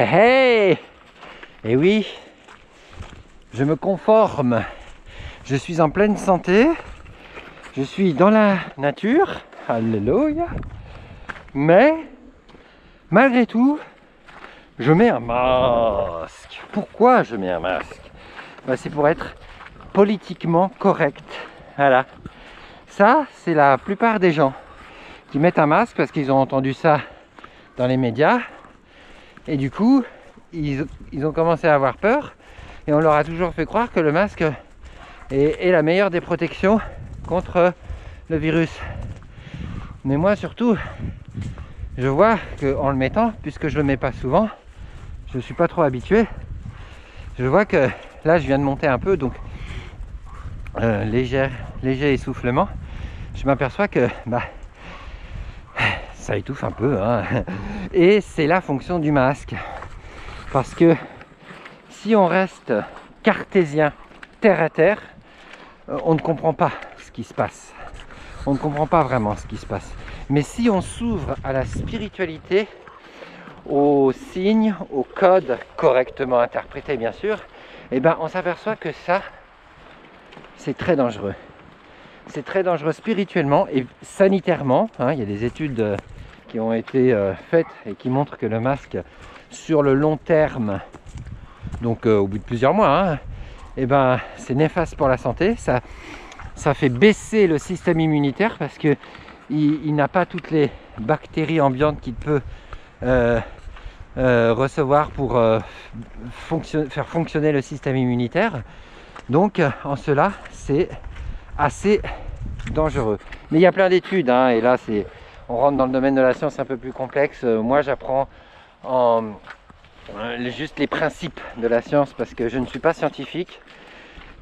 Hey, et oui, je me conforme. Je suis en pleine santé. Je suis dans la nature. Alléluia. Mais, malgré tout, je mets un masque. Pourquoi je mets un masque? C'est pour être politiquement correct. Voilà. Ça, c'est la plupart des gens qui mettent un masque parce qu'ils ont entendu ça dans les médias. Et du coup, ils ont commencé à avoir peur. Et on leur a toujours fait croire que le masque est la meilleure des protections contre le virus. Mais moi surtout, je vois qu'en le mettant, puisque je le mets pas souvent, je ne suis pas trop habitué. Je vois que là je viens de monter un peu, donc léger essoufflement. Je m'aperçois que ça étouffe un peu, hein. Et c'est la fonction du masque. Parce que si on reste cartésien, terre à terre, on ne comprend pas ce qui se passe. On ne comprend pas vraiment ce qui se passe. Mais si on s'ouvre à la spiritualité, aux signes, aux codes correctement interprétés bien sûr, on s'aperçoit que ça, c'est très dangereux. C'est très dangereux spirituellement et sanitairement. Il y a des études qui ont été faites et qui montrent que le masque, sur le long terme, donc au bout de plusieurs mois, c'est néfaste pour la santé. Ça fait baisser le système immunitaire parce que il n'a pas toutes les bactéries ambiantes qu'il peut recevoir pour faire fonctionner le système immunitaire. Donc en cela, c'est assez dangereux. Mais il y a plein d'études, et là on rentre dans le domaine de la science un peu plus complexe. Moi j'apprends juste les principes de la science parce que je ne suis pas scientifique.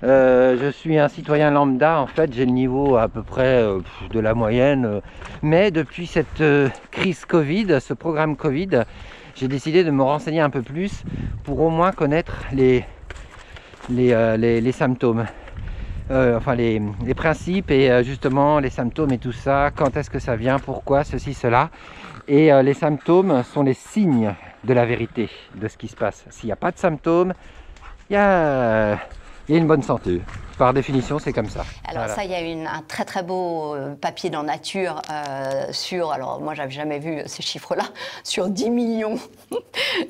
Je suis un citoyen lambda, en fait, j'ai le niveau à peu près de la moyenne. Mais depuis cette crise Covid, ce programme Covid, j'ai décidé de me renseigner un peu plus pour au moins connaître les symptômes. Les principes et justement les symptômes et tout ça, quand est-ce que ça vient, pourquoi, ceci, cela. Et les symptômes sont les signes de la vérité de ce qui se passe. S'il n'y a pas de symptômes, il y a une bonne santé. Par définition, c'est comme ça. Alors voilà. Ça, il y a un très très beau papier dans Nature sur, alors moi j'avais jamais vu ces chiffres-là, sur 10 millions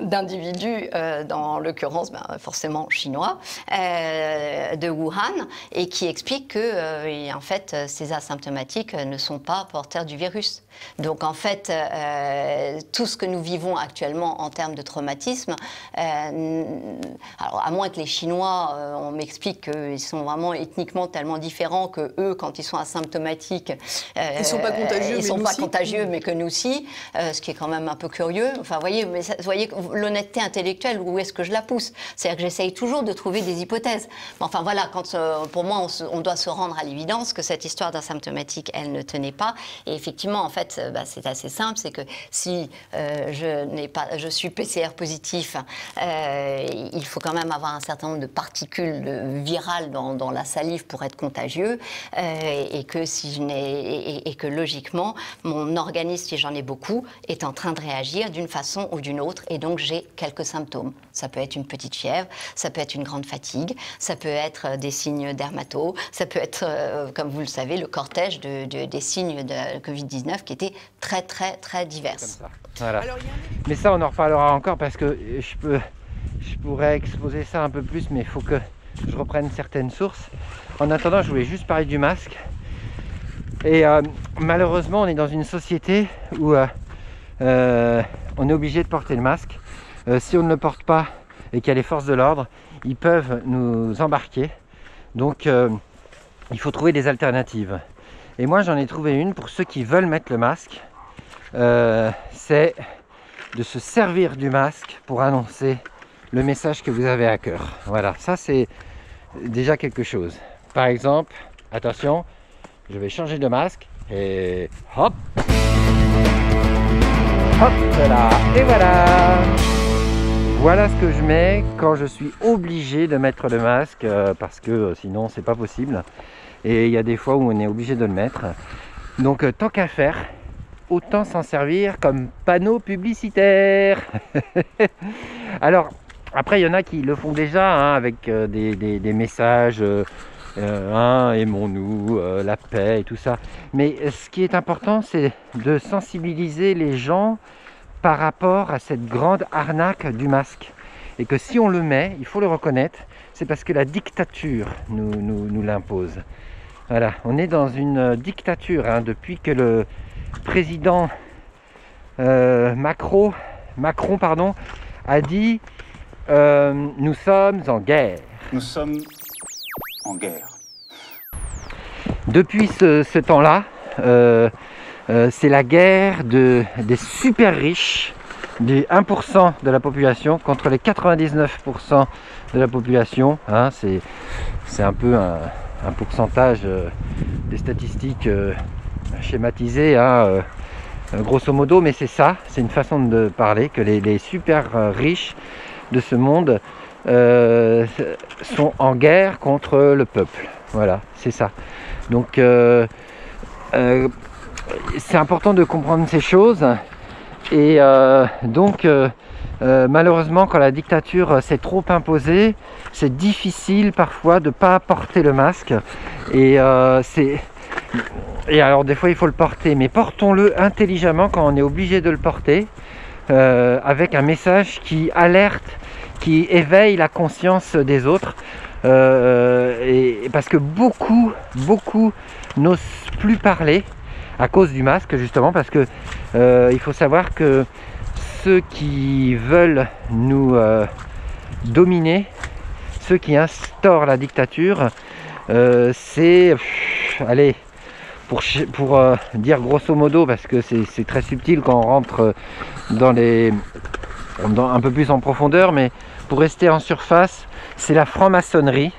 d'individus, dans l'occurrence forcément chinois, de Wuhan, et qui explique que en fait ces asymptomatiques ne sont pas porteurs du virus. Donc en fait, tout ce que nous vivons actuellement en termes de traumatisme, alors à moins que les Chinois, on m'explique qu'ils sont vraiment ethniquement tellement différents que eux, quand ils sont asymptomatiques, ils sont pas contagieux, ils sont pas contagieux, mais que nous aussi, ce qui est quand même un peu curieux. Enfin, vous voyez l'honnêteté intellectuelle, où est-ce que je la pousse? C'est-à-dire que j'essaye toujours de trouver des hypothèses. Mais enfin voilà, pour moi, on doit se rendre à l'évidence que cette histoire d'asymptomatique, elle ne tenait pas. Et effectivement, en fait, c'est assez simple, c'est que si je suis PCR positif, il faut quand même avoir un certain nombre de particules virales dans la salive pour être contagieux, et que logiquement mon organisme, si j'en ai beaucoup, est en train de réagir d'une façon ou d'une autre, et donc j'ai quelques symptômes. Ça peut être une petite fièvre, ça peut être une grande fatigue, ça peut être des signes dermato, ça peut être, comme vous le savez, le cortège des signes de Covid-19 qui étaient très très très divers. Comme ça. Voilà. Mais ça, on en reparlera encore parce que je pourrais exposer ça un peu plus, mais il faut que je reprenne certaines sources. En attendant, je voulais juste parler du masque. Et malheureusement, on est dans une société où on est obligé de porter le masque. Si on ne le porte pas et qu'il y a les forces de l'ordre, ils peuvent nous embarquer. Donc, il faut trouver des alternatives. Et moi, j'en ai trouvé une pour ceux qui veulent mettre le masque. C'est de se servir du masque pour annoncer le message que vous avez à cœur. Voilà, ça c'est déjà quelque chose. Par exemple, attention, je vais changer de masque et hop, hop là, et voilà. Voilà ce que je mets quand je suis obligé de mettre le masque parce que sinon c'est pas possible. Et il y a des fois où on est obligé de le mettre. Donc tant qu'à faire, autant s'en servir comme panneau publicitaire. Alors, après, il y en a qui le font déjà hein, avec des messages, hein, aimons-nous, la paix et tout ça. Mais ce qui est important, c'est de sensibiliser les gens par rapport à cette grande arnaque du masque. Et que si on le met, il faut le reconnaître, c'est parce que la dictature nous l'impose. Voilà, on est dans une dictature hein, depuis que le président Macron a dit nous sommes en guerre. Nous sommes en guerre. Depuis ce temps-là, c'est la guerre des super riches, du 1% de la population contre les 99% de la population. Hein, c'est un peu un pourcentage des statistiques schématisées, hein, grosso modo, mais c'est ça, c'est une façon de parler, que les super riches de ce monde sont en guerre contre le peuple. Voilà, c'est ça. Donc c'est important de comprendre ces choses et donc malheureusement quand la dictature s'est trop imposée, c'est difficile parfois de ne pas porter le masque et alors des fois il faut le porter, mais portons-le intelligemment quand on est obligé de le porter avec un message qui alerte, qui éveille la conscience des autres. Et parce que beaucoup n'osent plus parler à cause du masque, justement, parce que il faut savoir que ceux qui veulent nous dominer, ceux qui instaurent la dictature, c'est allez, pour dire grosso modo, parce que c'est très subtil quand on rentre dans un peu plus en profondeur, mais pour rester en surface, c'est la franc-maçonnerie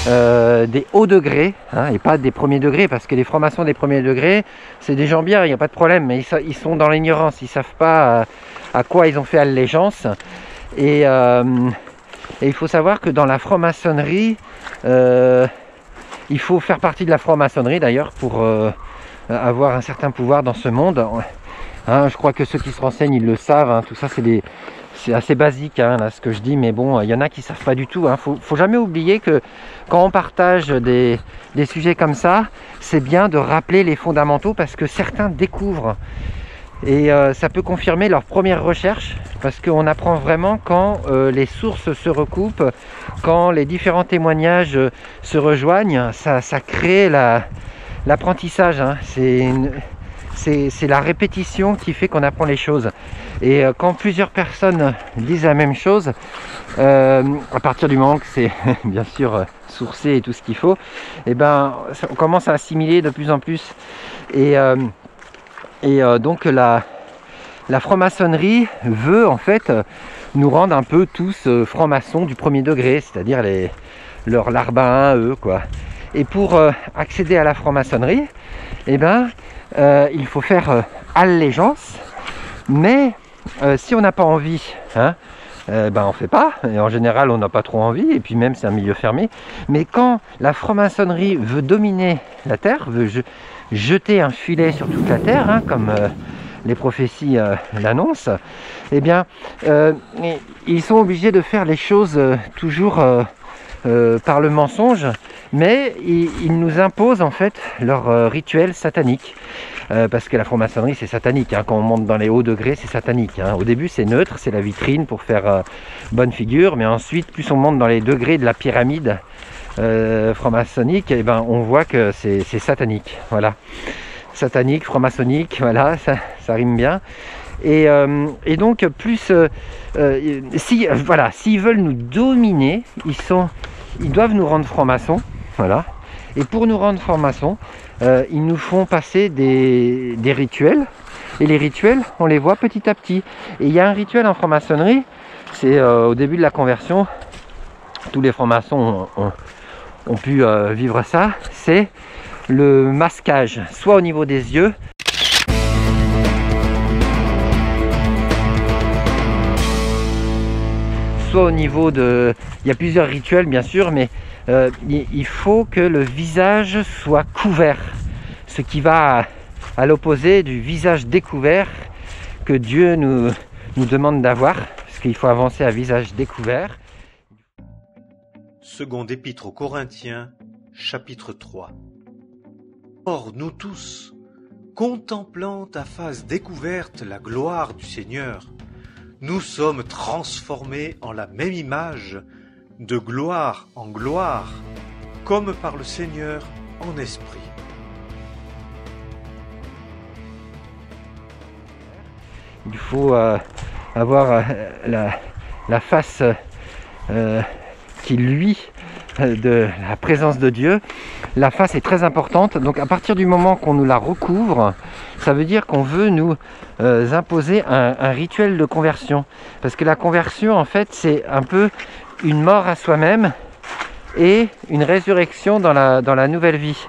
des hauts degrés, hein, et pas des premiers degrés, parce que les francs-maçons des premiers degrés, c'est des gens bien, il n'y a pas de problème, mais ils sont dans l'ignorance, ils ne savent pas à quoi ils ont fait allégeance. Et il faut savoir que dans la franc-maçonnerie, il faut faire partie de la franc-maçonnerie d'ailleurs pour avoir un certain pouvoir dans ce monde. Hein, je crois que ceux qui se renseignent, ils le savent, hein, tout ça c'est assez basique hein, là, ce que je dis, mais bon, il y en a qui ne savent pas du tout. Hein. Faut jamais oublier que quand on partage des sujets comme ça, c'est bien de rappeler les fondamentaux parce que certains découvrent. Et ça peut confirmer leur première recherche parce qu'on apprend vraiment quand les sources se recoupent, quand les différents témoignages se rejoignent, ça crée l'apprentissage. Hein. C'est la répétition qui fait qu'on apprend les choses. Et quand plusieurs personnes disent la même chose, à partir du moment que c'est bien sûr sourcé et tout ce qu'il faut, et ben on commence à assimiler de plus en plus. Et donc la franc-maçonnerie veut en fait nous rendre un peu tous francs-maçons du premier degré, c'est-à-dire leurs larbins, eux quoi. Et pour accéder à la franc-maçonnerie, eh ben il faut faire allégeance, mais si on n'a pas envie, hein, ben on fait pas, et en général on n'a pas trop envie, et puis même c'est un milieu fermé. Mais quand la franc-maçonnerie veut dominer la terre, veut jeter un filet sur toute la terre, hein, comme les prophéties l'annoncent, eh bien ils sont obligés de faire les choses toujours par le mensonge, mais ils nous imposent en fait leur rituel satanique. Parce que la franc-maçonnerie c'est satanique, hein. Quand on monte dans les hauts degrés c'est satanique, hein. Au début c'est neutre, c'est la vitrine pour faire bonne figure, mais ensuite plus on monte dans les degrés de la pyramide franc-maçonnique, et ben on voit que c'est satanique, voilà. Satanique, franc-maçonnique, voilà, ça rime bien. Et donc plus s'ils veulent nous dominer, ils doivent nous rendre francs-maçons, voilà. Et pour nous rendre francs-maçons, ils nous font passer des rituels. Et les rituels, on les voit petit à petit. Et il y a un rituel en franc-maçonnerie, c'est au début de la conversion, tous les francs-maçons ont pu vivre ça, c'est le masquage, soit au niveau des yeux, soit au niveau de... Il y a plusieurs rituels bien sûr, mais il faut que le visage soit couvert, ce qui va à l'opposé du visage découvert que Dieu nous demande d'avoir, parce qu'il faut avancer à visage découvert. Seconde épître aux Corinthiens, chapitre 3. Or, nous tous, contemplant à face découverte la gloire du Seigneur, nous sommes transformés en la même image, de gloire en gloire, comme par le Seigneur en esprit. Il faut avoir la face qui luit de la présence de Dieu. La face est très importante, donc à partir du moment qu'on nous la recouvre, ça veut dire qu'on veut nous imposer un rituel de conversion. Parce que la conversion, en fait, c'est un peu une mort à soi-même et une résurrection dans la nouvelle vie.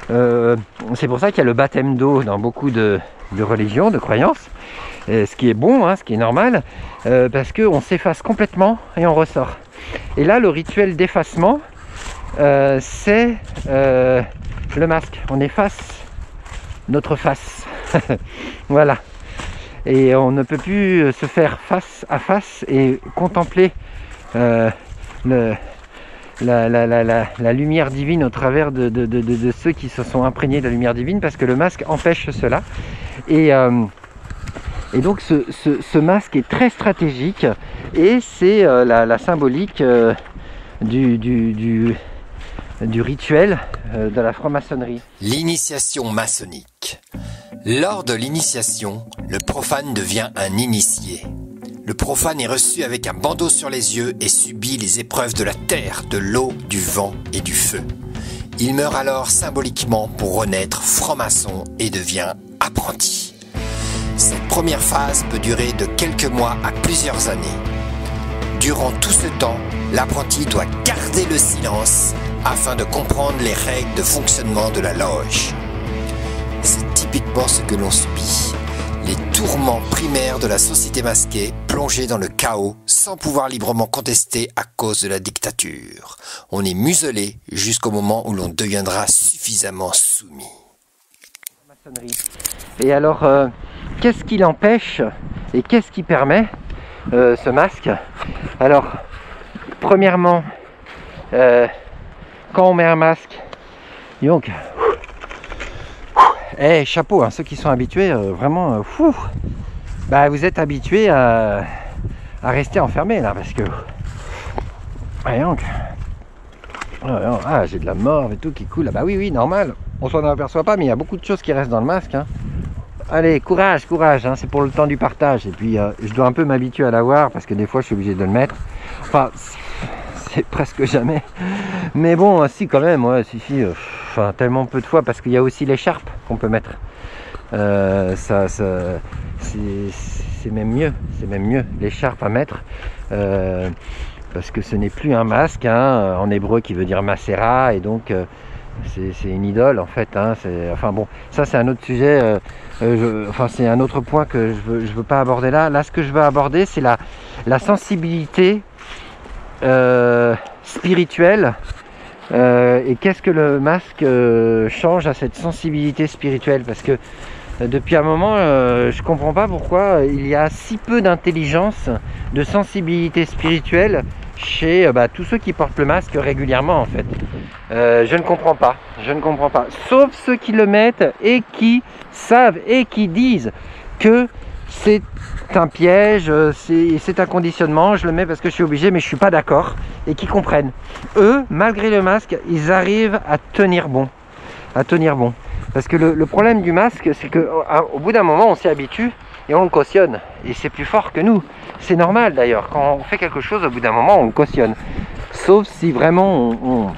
C'est pour ça qu'il y a le baptême d'eau dans beaucoup de religions, de croyances, ce qui est bon, hein, ce qui est normal, parce qu'on s'efface complètement et on ressort. Et là, le rituel d'effacement, c'est le masque. On efface notre face. Voilà. Et on ne peut plus se faire face à face et contempler la lumière divine au travers de ceux qui se sont imprégnés de la lumière divine, parce que le masque empêche cela. Et donc ce masque est très stratégique et c'est la symbolique du rituel de la franc-maçonnerie. L'initiation maçonnique. Lors de l'initiation, le profane devient un initié. Le profane est reçu avec un bandeau sur les yeux et subit les épreuves de la terre, de l'eau, du vent et du feu. Il meurt alors symboliquement pour renaître franc-maçon et devient apprenti. Cette première phase peut durer de quelques mois à plusieurs années. Durant tout ce temps, l'apprenti doit garder le silence afin de comprendre les règles de fonctionnement de la loge. C'est typiquement ce que l'on subit. Les tourments primaires de la société masquée, plongée dans le chaos, sans pouvoir librement contester à cause de la dictature. On est muselé jusqu'au moment où l'on deviendra suffisamment soumis. Et alors, qu'est-ce qui l'empêche et qu'est-ce qui permet ce masque? Alors, premièrement, quand on met un masque, donc, chapeau, hein, ceux qui sont habitués, vraiment, bah, vous êtes habitués à rester enfermés là, parce que, donc, j'ai de la morve et tout qui coule. Bah oui, normal, on s'en aperçoit pas, mais il y a beaucoup de choses qui restent dans le masque, hein. Allez, courage, hein, c'est pour le temps du partage. Et puis, je dois un peu m'habituer à l'avoir parce que des fois, je suis obligé de le mettre. Enfin, c'est presque jamais. Mais bon, si, quand même, ouais, enfin, tellement peu de fois parce qu'il y a aussi l'écharpe qu'on peut mettre. C'est même mieux, l'écharpe à mettre. Parce que ce n'est plus un masque, hein, en hébreu qui veut dire macéra, et donc c'est une idole en fait, hein, enfin bon, ça c'est un autre sujet, c'est un autre point que je veux pas aborder là. Là, ce que je veux aborder, c'est la sensibilité spirituelle, et qu'est-ce que le masque change à cette sensibilité spirituelle, parce que depuis un moment, je comprends pas pourquoi il y a si peu d'intelligence, de sensibilité spirituelle chez tous ceux qui portent le masque régulièrement en fait. Je ne comprends pas, sauf ceux qui le mettent et qui savent et qui disent que c'est un piège, c'est un conditionnement, je le mets parce que je suis obligé mais je suis pas d'accord, et qui comprennent. Eux, malgré le masque, ils arrivent à tenir bon. Parce que le problème du masque, c'est qu'au bout d'un moment, on s'y habitue et on le cautionne. Et c'est plus fort que nous. C'est normal d'ailleurs. Quand on fait quelque chose, au bout d'un moment, on le cautionne. Sauf si vraiment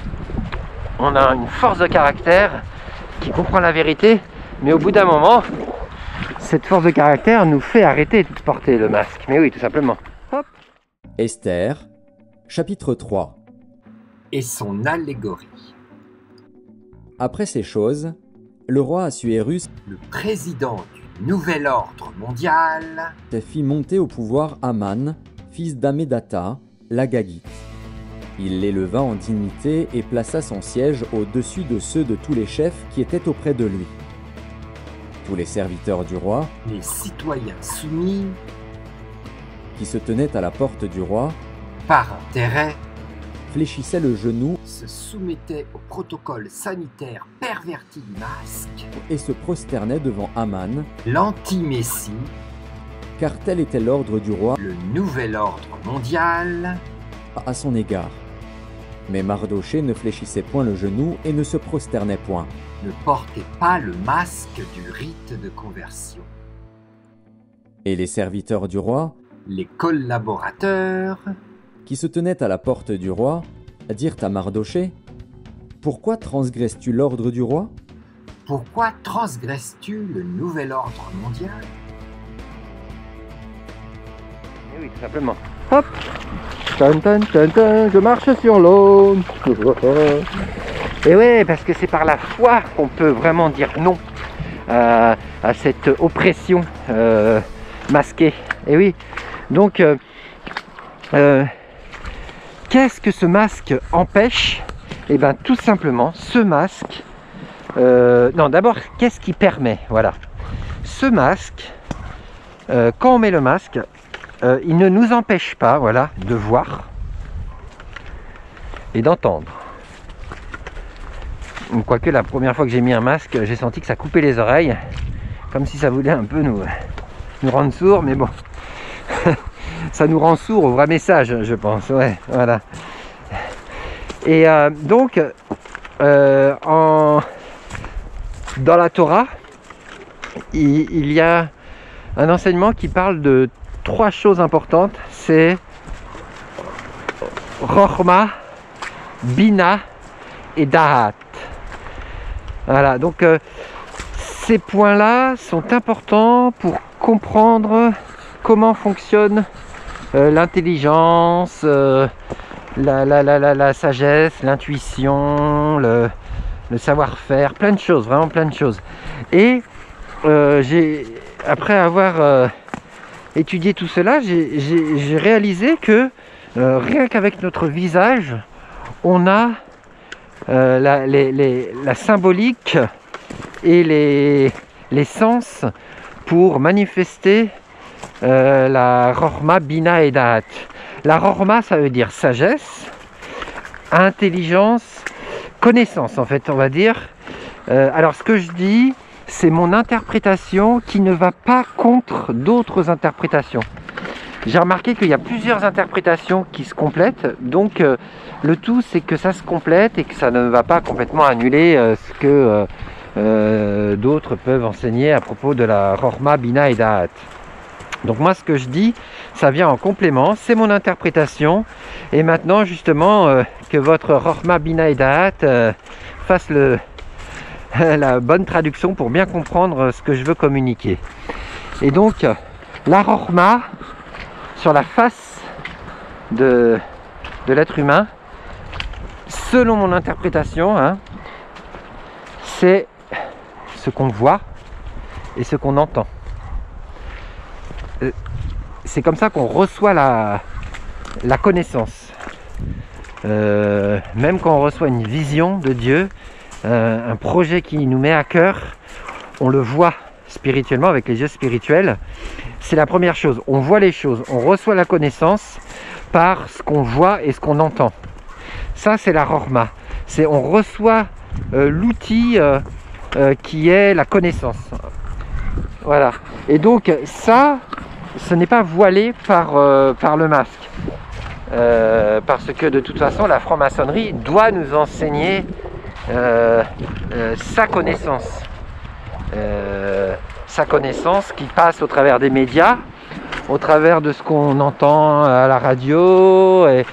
on a une force de caractère qui comprend la vérité. Mais au bout d'un moment, cette force de caractère nous fait arrêter de porter le masque. Mais oui, tout simplement. Hop. Esther, chapitre 3. Et son allégorie. Après ces choses, le roi Assuérus, le président du nouvel ordre mondial, fit monter au pouvoir Aman, fils d'Amédatha, l'Agagite. Il l'éleva en dignité et plaça son siège au-dessus de ceux de tous les chefs qui étaient auprès de lui. Tous les serviteurs du roi, les citoyens soumis, qui se tenait à la porte du roi, par intérêt, fléchissait le genou se soumettait au protocole sanitaire perverti du masque, et se prosternait devant Aman, l'anti-messie, car tel était l'ordre du roi le nouvel ordre mondial, à son égard. Mais Mardochée ne fléchissait point le genou et ne se prosternait point. ne portait pas le masque du rite de conversion. Et les serviteurs du roi, Les collaborateurs, qui se tenaient à la porte du roi, dirent à Mardochée, « Pourquoi transgresses-tu l'ordre du roi ?» pourquoi transgresses-tu le nouvel ordre mondial? Et oui, tout simplement. Hop, tan, tan, tan, tan, je marche sur l'eau. Et oui, parce que c'est par la foi qu'on peut vraiment dire non à cette oppression masquée. Et oui, donc, qu'est-ce que ce masque empêche? Eh bien, tout simplement, ce masque... non, d'abord, qu'est-ce qui permet? Voilà. Ce masque, quand on met le masque, il ne nous empêche pas, voilà, de voir et d'entendre. Quoique la première fois que j'ai mis un masque, j'ai senti que ça coupait les oreilles, comme si ça voulait un peu nous rendre sourds, mais bon, ça nous rend sourds au vrai message, je pense, ouais, voilà. Et donc, dans la Torah, il y a un enseignement qui parle de 3 choses importantes, c'est Chokhmah, Bina et Dahat. Voilà, donc ces points-là sont importants pour comprendre comment fonctionne l'intelligence, la sagesse, l'intuition, le savoir-faire, plein de choses, vraiment plein de choses. Et après avoir étudié tout cela, j'ai réalisé que rien qu'avec notre visage, on a la symbolique et les sens pour manifester la Chokhmah, Bina et Dahat. La Chokhmah, ça veut dire sagesse, intelligence, connaissance en fait, on va dire. Alors ce que je dis, c'est mon interprétation qui ne va pas contre d'autres interprétations. J'ai remarqué qu'il y a plusieurs interprétations qui se complètent, donc le tout c'est que ça se complète et que ça ne va pas complètement annuler ce que d'autres peuvent enseigner à propos de la Chokhmah, Bina et Dahat. Donc moi ce que je dis, ça vient en complément, c'est mon interprétation, et maintenant justement que votre Chokhmah, Bina et Dahat fasse la bonne traduction pour bien comprendre ce que je veux communiquer. Et donc la Chokhmah, sur la face de l'être humain, selon mon interprétation, hein, c'est ce qu'on voit et ce qu'on entend. C'est comme ça qu'on reçoit la connaissance. Même quand on reçoit une vision de Dieu, un projet qui nous met à cœur, on le voit spirituellement, avec les yeux spirituels. C'est la première chose, on voit les choses, on reçoit la connaissance par ce qu'on voit et ce qu'on entend. Ça c'est la Chokhmah, c'est on reçoit l'outil qui est la connaissance. Voilà, et donc ça, ce n'est pas voilé par le masque, parce que de toute façon la franc-maçonnerie doit nous enseigner sa connaissance. Sa connaissance qui passe au travers des médias, au travers de ce qu'on entend à la radio, et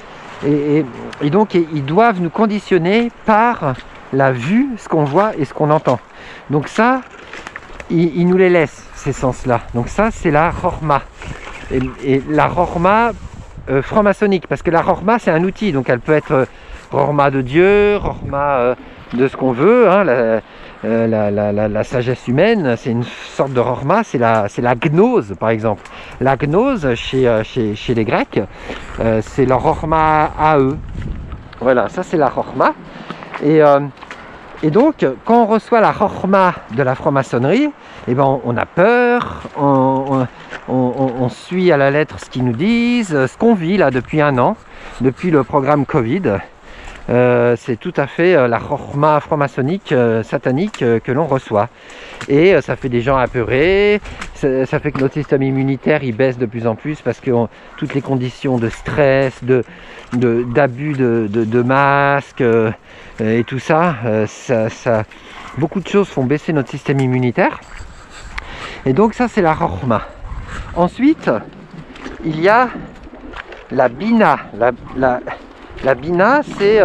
donc ils doivent nous conditionner par la vue, ce qu'on voit et ce qu'on entend. Donc ça, ils nous les laissent, ces sens-là. Donc ça, c'est la Chokhmah. Et la Chokhmah franc-maçonnique, parce que la Chokhmah, c'est un outil, donc elle peut être Chokhmah de Dieu, Chokhmah de ce qu'on veut, hein, la sagesse humaine, c'est une sorte de Chokhmah, c'est la gnose par exemple. La gnose chez les Grecs, c'est leur Chokhmah à eux. Voilà, ça c'est la Chokhmah. Et Et donc, quand on reçoit la chorma de la franc-maçonnerie, eh ben, on a peur, on suit à la lettre ce qu'ils nous disent, ce qu'on vit là depuis 1 an, depuis le programme Covid. C'est tout à fait la chorma franc-maçonnique satanique que l'on reçoit. Et ça fait des gens apeurés, ça fait que notre système immunitaire il baisse de plus en plus parce que toutes les conditions de stress, d'abus de masques et tout ça, beaucoup de choses font baisser notre système immunitaire. Et donc ça c'est la chorma. Ensuite, il y a la bina. La bina, c'est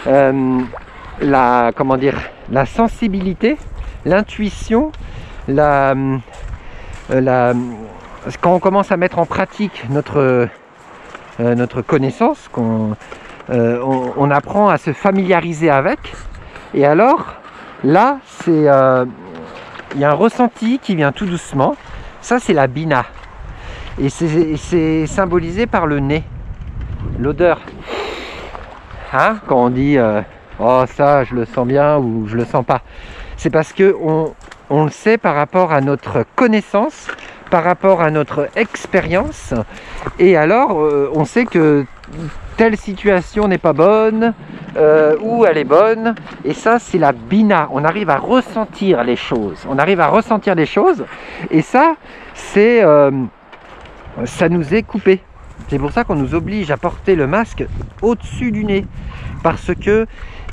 comment dire, la sensibilité, l'intuition, quand on commence à mettre en pratique notre connaissance, on apprend à se familiariser avec. Et alors, là, il y a un ressenti qui vient tout doucement. Ça, c'est la bina. Et c'est symbolisé par le nez, l'odeur. Hein, quand on dit oh ça je le sens bien ou je le sens pas, c'est parce que on le sait par rapport à notre connaissance, par rapport à notre expérience, et alors on sait que telle situation n'est pas bonne ou elle est bonne, et ça c'est la bina. On arrive à ressentir les choses, et ça c'est ça nous est coupé. C'est pour ça qu'on nous oblige à porter le masque au-dessus du nez, parce que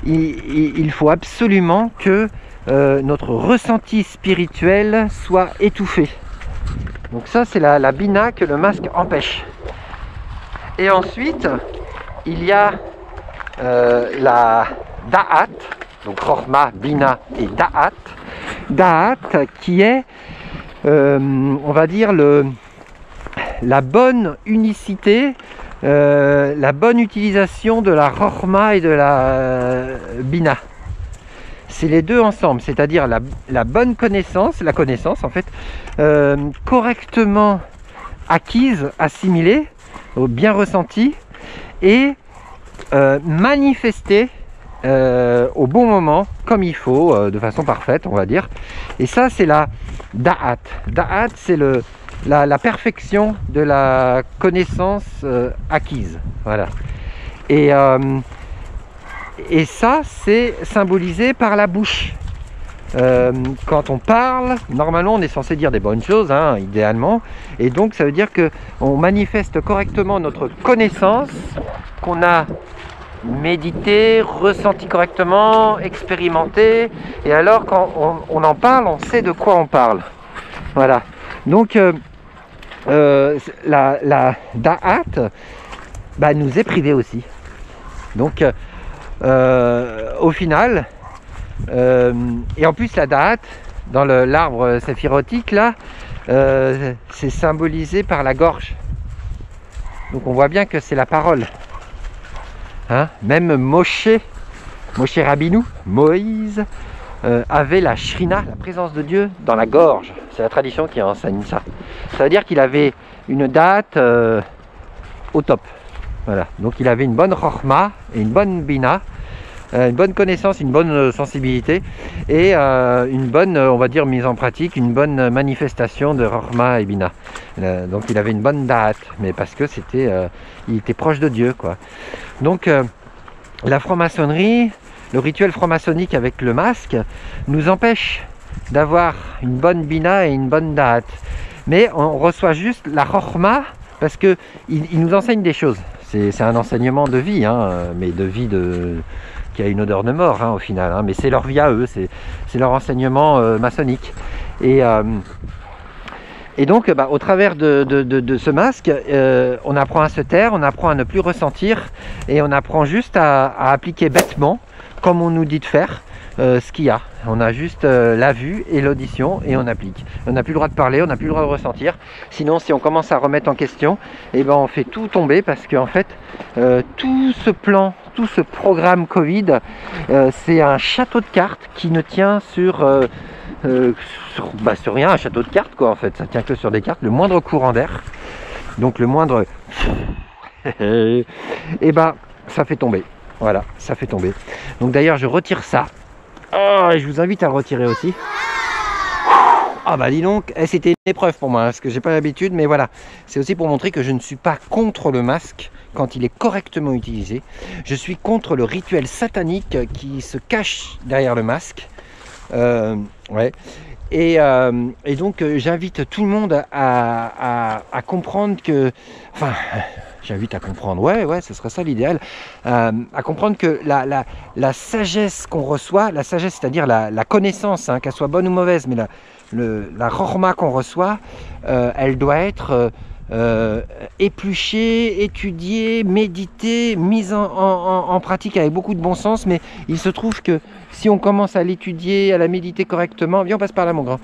il faut absolument que notre ressenti spirituel soit étouffé. Donc ça c'est la bina que le masque empêche. Et ensuite il y a la da'at, donc chorma, bina et da'at. Da'at qui est on va dire la bonne unicité, la bonne utilisation de la chorma et de la bina. C'est les deux ensemble, c'est-à-dire la bonne connaissance, la connaissance en fait, correctement acquise, assimilée, bien ressentie, et manifestée au bon moment, comme il faut, de façon parfaite, on va dire. Et ça, c'est la da'at. Da'at, c'est la perfection de la connaissance acquise. Voilà. Et ça, c'est symbolisé par la bouche. Quand on parle, normalement, on est censé dire des bonnes choses, hein, idéalement. Et donc, ça veut dire qu'on manifeste correctement notre connaissance, qu'on a médité, ressenti correctement, expérimenté. Et alors, quand on en parle, on sait de quoi on parle. Voilà. Donc, la da'at nous est privée aussi. Donc au final, et en plus la da'at dans l'arbre séphirotique là, c'est symbolisé par la gorge. Donc on voit bien que c'est la parole. Hein, même Moshe Rabbeinu, Moïse, avait la shrina, la présence de Dieu, dans la gorge. C'est la tradition qui enseigne ça. Ça veut dire qu'il avait une date au top. Voilà. Donc il avait une bonne chorma et une bonne bina, une bonne connaissance, une bonne sensibilité et une bonne, on va dire, mise en pratique, une bonne manifestation de chorma et bina. Donc il avait une bonne date, mais parce que il était proche de Dieu, quoi. Donc la franc-maçonnerie, le rituel franc-maçonnique avec le masque nous empêche d'avoir une bonne bina et une bonne da'at. Mais on reçoit juste la chorma parce qu'il nous enseigne des choses. C'est un enseignement de vie, hein, mais de vie qui a une odeur de mort, hein, au final. Hein, mais c'est leur vie à eux, c'est leur enseignement maçonnique. Et donc, au travers de ce masque, on apprend à se taire, on apprend à ne plus ressentir, et on apprend juste à appliquer bêtement, comme on nous dit de faire, ce qu'il y a. On a juste la vue et l'audition et on applique. On n'a plus le droit de parler, on n'a plus le droit de ressentir. Sinon, si on commence à remettre en question, on fait tout tomber parce qu'en fait, tout ce plan, tout ce programme Covid, c'est un château de cartes qui ne tient sur rien, un château de cartes quoi en fait. Ça tient que sur des cartes, le moindre courant d'air, donc le moindre ça fait tomber. Voilà, ça fait tomber. Donc d'ailleurs je retire ça Oh, je vous invite à le retirer aussi. Ah bah dis donc, c'était une épreuve pour moi, parce que j'ai pas l'habitude, mais voilà. C'est aussi pour montrer que je ne suis pas contre le masque quand il est correctement utilisé. Je suis contre le rituel satanique qui se cache derrière le masque. Ouais. Et donc j'invite tout le monde à comprendre que... Enfin, j'invite à comprendre, ouais, ce serait ça l'idéal. À comprendre que la sagesse qu'on reçoit, la sagesse, c'est-à-dire la connaissance, hein, qu'elle soit bonne ou mauvaise, mais la rorma qu'on reçoit, elle doit être épluchée, étudiée, méditée, mise en pratique avec beaucoup de bon sens. Mais il se trouve que si on commence à l'étudier, à la méditer correctement, viens on passe par là mon grand.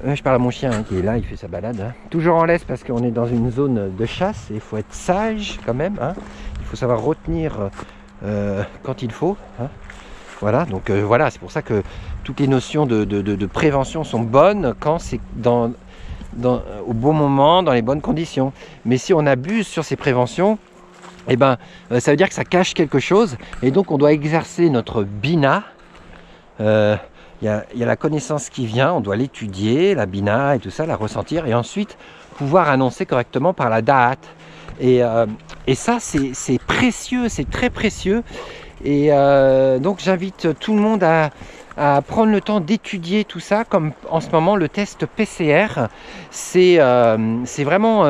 Je parle à mon chien hein, qui est là, il fait sa balade. Hein. Toujours en laisse parce qu'on est dans une zone de chasse et il faut être sage quand même. Hein. Il faut savoir retenir quand il faut. Hein. Voilà, donc voilà, c'est pour ça que toutes les notions de prévention sont bonnes quand c'est au bon moment, dans les bonnes conditions. Mais si on abuse sur ces préventions, eh ben, ça veut dire que ça cache quelque chose et donc on doit exercer notre bina. Il y a la connaissance qui vient, on doit l'étudier, la bina et tout ça, la ressentir et ensuite pouvoir annoncer correctement par la da'at. Et ça, c'est précieux, c'est très précieux. Et donc j'invite tout le monde à prendre le temps d'étudier tout ça, comme en ce moment le test PCR, c'est vraiment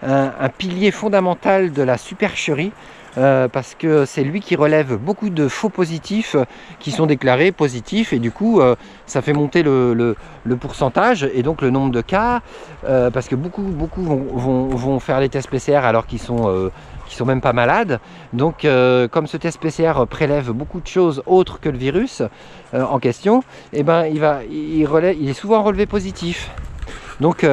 un pilier fondamental de la supercherie. Parce que c'est lui qui relève beaucoup de faux positifs qui sont déclarés positifs et du coup ça fait monter le pourcentage et donc le nombre de cas parce que beaucoup vont faire les tests PCR alors qu'ils sont même pas malades. Donc comme ce test PCR prélève beaucoup de choses autres que le virus en question, et ben il est souvent relevé positif. Donc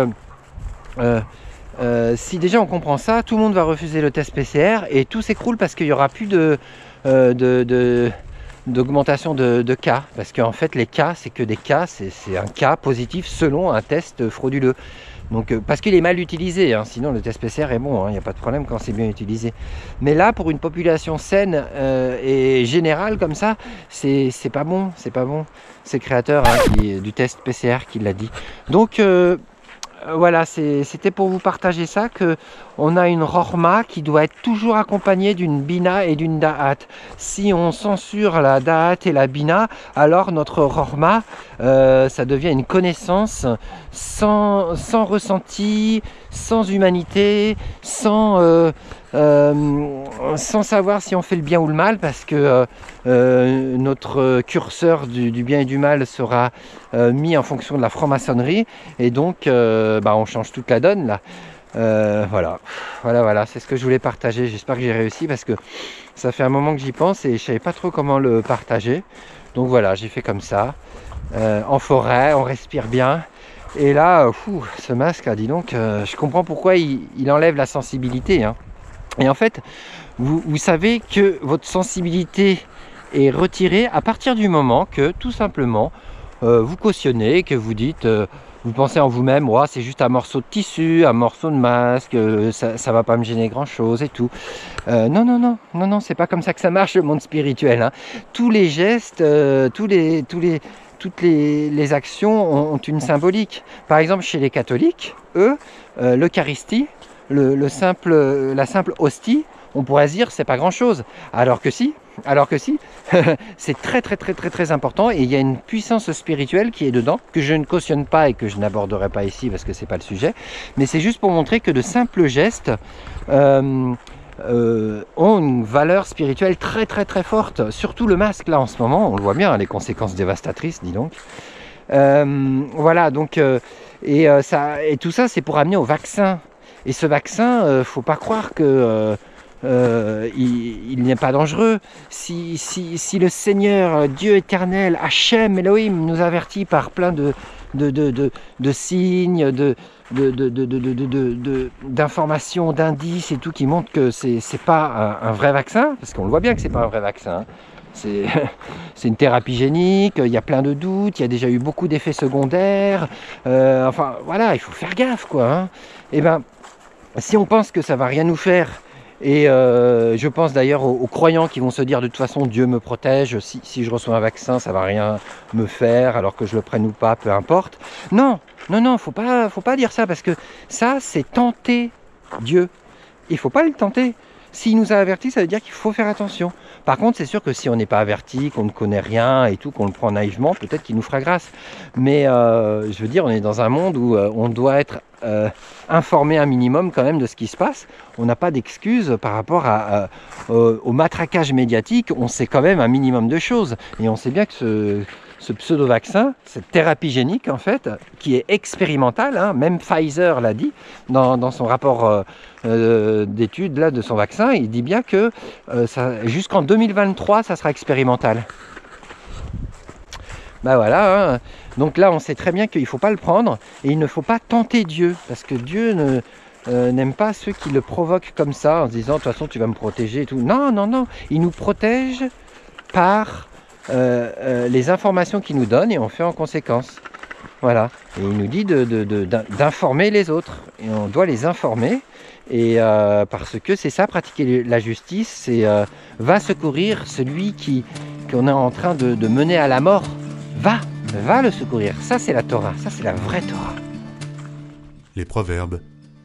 si déjà on comprend ça, tout le monde va refuser le test PCR et tout s'écroule parce qu'il n'y aura plus d'augmentation de cas. Parce qu'en fait les cas, c'est que des cas, c'est un cas positif selon un test frauduleux. Donc, parce qu'il est mal utilisé, hein, sinon le test PCR est bon, il n'y a pas de problème quand c'est bien utilisé. Mais là, pour une population saine et générale comme ça, c'est pas bon, c'est pas bon. C'est le créateur du test PCR qui l'a dit. Donc voilà, c'était pour vous partager ça, qu'on a une rorma qui doit être toujours accompagnée d'une bina et d'une da'at. Si on censure la da'at et la bina, alors notre rorma, ça devient une connaissance sans ressenti, sans humanité, sans savoir si on fait le bien ou le mal, parce que notre curseur du bien et du mal sera mis en fonction de la franc-maçonnerie, et donc on change toute la donne là. Voilà, c'est ce que je voulais partager. J'espère que j'ai réussi parce que ça fait un moment que j'y pense et je savais pas trop comment le partager. Donc voilà, j'ai fait comme ça, en forêt, on respire bien. Et là, ce masque, dis donc, je comprends pourquoi il enlève la sensibilité. Hein. Et en fait, vous savez que votre sensibilité est retirée à partir du moment que, tout simplement, vous cautionnez, que vous dites, vous pensez en vous-même, ouais, c'est juste un morceau de tissu, un morceau de masque, ça va pas me gêner grand-chose et tout. Non, c'est pas comme ça que ça marche le monde spirituel. Hein. Tous les gestes, toutes les actions ont une symbolique. Par exemple, chez les catholiques, eux, l'Eucharistie, la simple hostie, on pourrait se dire c'est pas grand chose, alors que si c'est très important et il y a une puissance spirituelle qui est dedans, que je ne cautionne pas et que je n'aborderai pas ici parce que c'est pas le sujet, mais c'est juste pour montrer que de simples gestes ont une valeur spirituelle très forte, surtout le masque là en ce moment, on le voit bien, les conséquences dévastatrices, dis donc. Voilà, donc et tout ça c'est pour amener au vaccin. Et ce vaccin, faut pas croire que il n'est pas dangereux. Si le Seigneur, Dieu éternel, Hachem, Elohim, nous avertit par plein de signes, d'informations, d'indices et tout qui montrent que c'est pas un vrai vaccin, parce qu'on le voit bien que c'est pas un vrai vaccin. Hein. C'est une thérapie génique, il y a plein de doutes, il y a déjà eu beaucoup d'effets secondaires. Enfin voilà, il faut faire gaffe quoi. Hein. Et ben, si on pense que ça va rien nous faire Et je pense d'ailleurs aux croyants qui vont se dire de toute façon Dieu me protège, si je reçois un vaccin ça va rien me faire alors que je le prenne ou pas, peu importe. Non, faut pas dire ça parce que ça c'est tenter Dieu. Il faut pas le tenter. S'il nous a avertis, ça veut dire qu'il faut faire attention. Par contre, c'est sûr que si on n'est pas averti, qu'on ne connaît rien et tout, qu'on le prend naïvement, peut-être qu'il nous fera grâce. Mais je veux dire, on est dans un monde où on doit être informé un minimum quand même de ce qui se passe. On n'a pas d'excuses par rapport au matraquage médiatique. On sait quand même un minimum de choses. Et on sait bien que ce pseudo-vaccin, cette thérapie génique en fait, qui est expérimentale, hein, même Pfizer l'a dit dans son rapport d'étude là, de son vaccin, il dit bien que jusqu'en 2023 ça sera expérimental. Ben voilà, hein. Donc là on sait très bien qu'il ne faut pas le prendre et il ne faut pas tenter Dieu, parce que Dieu n'aime pas ceux qui le provoquent comme ça en se disant de toute façon tu vas me protéger et tout. Non, il nous protège par les informations qu'il nous donne et on fait en conséquence. Voilà, et il nous dit d'informer les autres et on doit les informer et parce que c'est ça, pratiquer la justice, c'est va secourir celui qu'on est en train de mener à la mort. Va le secourir, ça c'est la Torah, ça c'est la vraie Torah. Les Proverbes,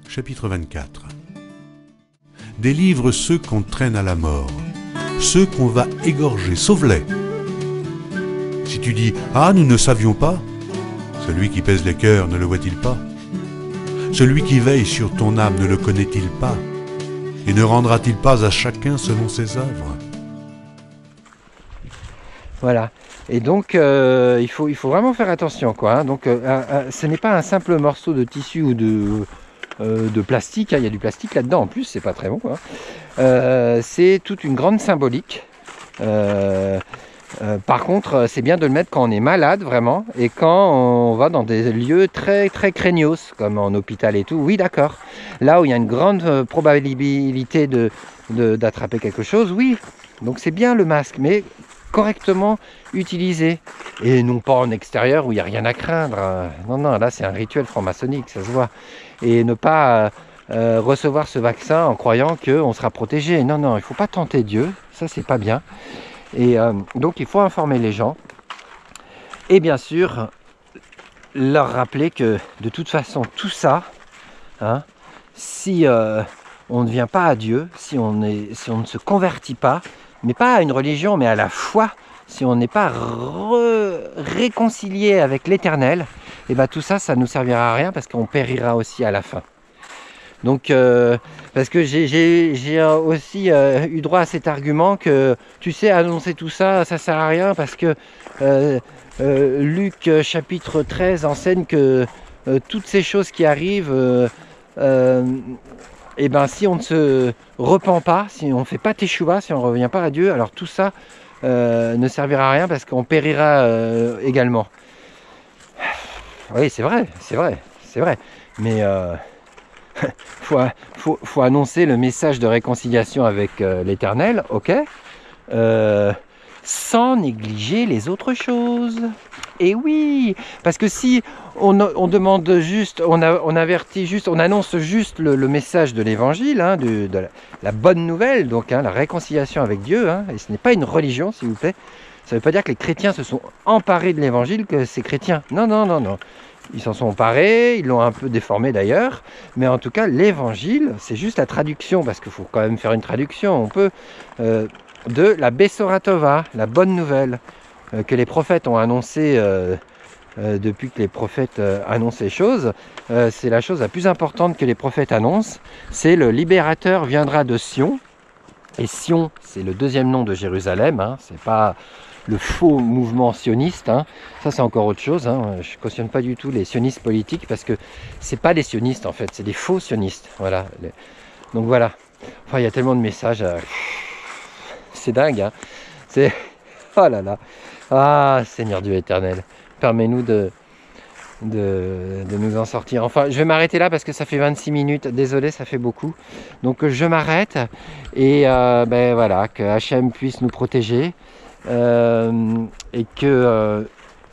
chapitre 24. Délivre ceux qu'on traîne à la mort, ceux qu'on va égorger, sauve-les. Si tu dis « Ah, nous ne savions pas », celui qui pèse les cœurs ne le voit-il pas? Celui qui veille sur ton âme ne le connaît-il pas? Et ne rendra-t-il pas à chacun selon ses œuvres? Voilà, et donc il faut vraiment faire attention, quoi. Hein. Donc ce n'est pas un simple morceau de tissu ou de plastique, hein. Il y a du plastique là-dedans en plus, c'est pas très bon, hein. C'est toute une grande symbolique. Par contre, c'est bien de le mettre quand on est malade vraiment et quand on va dans des lieux très très craignos comme en hôpital et tout. Oui, d'accord. Là où il y a une grande probabilité d'attraper quelque chose, oui. Donc c'est bien le masque, mais correctement utilisé et non pas en extérieur où il n'y a rien à craindre. Non, là c'est un rituel franc-maçonnique, ça se voit. Et ne pas recevoir ce vaccin en croyant qu'on sera protégé. Non, il ne faut pas tenter Dieu, ça c'est pas bien. Et donc il faut informer les gens et bien sûr leur rappeler que de toute façon tout ça, hein, si on ne vient pas à Dieu, si on ne se convertit pas, mais pas à une religion mais à la foi, si on n'est pas réconcilié avec l'Éternel, et bien tout ça, ça ne nous servira à rien parce qu'on périra aussi à la fin. Donc, parce que j'ai aussi eu droit à cet argument que, tu sais, annoncer tout ça, ça sert à rien parce que Luc chapitre 13 enseigne que toutes ces choses qui arrivent, et ben si on ne se repent pas, si on ne fait pas teshuva, si on ne revient pas à Dieu, alors tout ça ne servira à rien parce qu'on périra également. Oui, c'est vrai, mais faut annoncer le message de réconciliation avec l'Éternel, ok, sans négliger les autres choses. Et oui, parce que si on demande juste, on avertit juste, on annonce juste le message de l'Évangile, hein, de la bonne nouvelle, donc hein, la réconciliation avec Dieu, hein, et ce n'est pas une religion, s'il vous plaît. Ça ne veut pas dire que les chrétiens se sont emparés de l'Évangile, que c'est chrétien. Non. Ils s'en sont emparés, ils l'ont un peu déformé d'ailleurs, mais en tout cas l'Évangile, c'est juste la traduction, parce qu'il faut quand même faire une traduction, on peut, de la Bessora Tova, la bonne nouvelle, que les prophètes ont annoncé depuis que les prophètes annoncent les choses. C'est la chose la plus importante que les prophètes annoncent, c'est le libérateur viendra de Sion, et Sion, c'est le deuxième nom de Jérusalem, hein, c'est pas le faux mouvement sioniste, hein. Ça c'est encore autre chose, hein. Je ne cautionne pas du tout les sionistes politiques parce que c'est pas des sionistes en fait, c'est des faux sionistes, voilà. Donc voilà, enfin il y a tellement de messages, c'est dingue, hein. C'est, oh là là, ah Seigneur Dieu éternel, permets-nous de nous en sortir. Enfin, je vais m'arrêter là parce que ça fait 26 minutes. Désolé, ça fait beaucoup. Donc, je m'arrête et ben voilà, que Hachem puisse nous protéger et que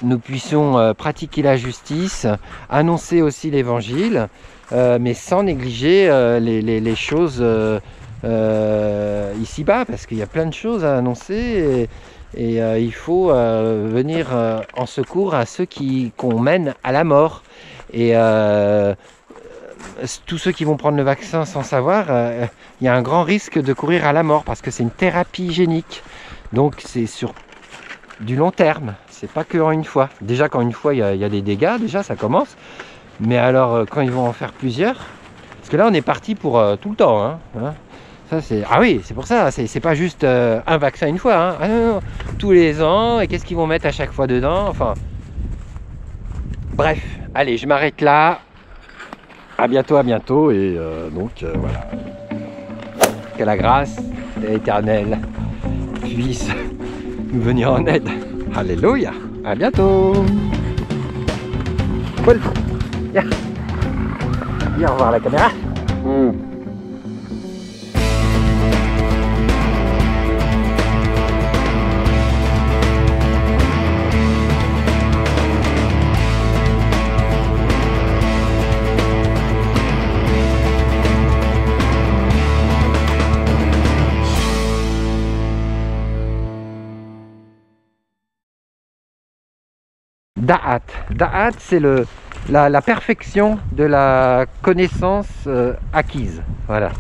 nous puissions pratiquer la justice, annoncer aussi l'évangile, mais sans négliger les choses ici-bas, parce qu'il y a plein de choses à annoncer et il faut venir en secours à ceux qu'on mène à la mort. Et tous ceux qui vont prendre le vaccin sans savoir, il y a un grand risque de courir à la mort parce que c'est une thérapie génique. Donc c'est sur du long terme, c'est pas que en une fois. Déjà quand une fois il y a des dégâts, déjà ça commence. Mais alors quand ils vont en faire plusieurs, parce que là on est parti pour tout le temps. Hein. Ça, ah oui, c'est pour ça, c'est pas juste un vaccin une fois. Hein. Ah non, tous les ans, et qu'est-ce qu'ils vont mettre à chaque fois dedans, enfin... Bref, allez, je m'arrête là. À bientôt, et voilà. Que la grâce de l'Éternel puisse nous venir en aide. Alléluia, à bientôt. Paul, viens. Viens revoir la caméra. Da'at. Da'at, c'est la perfection de la connaissance acquise. Voilà.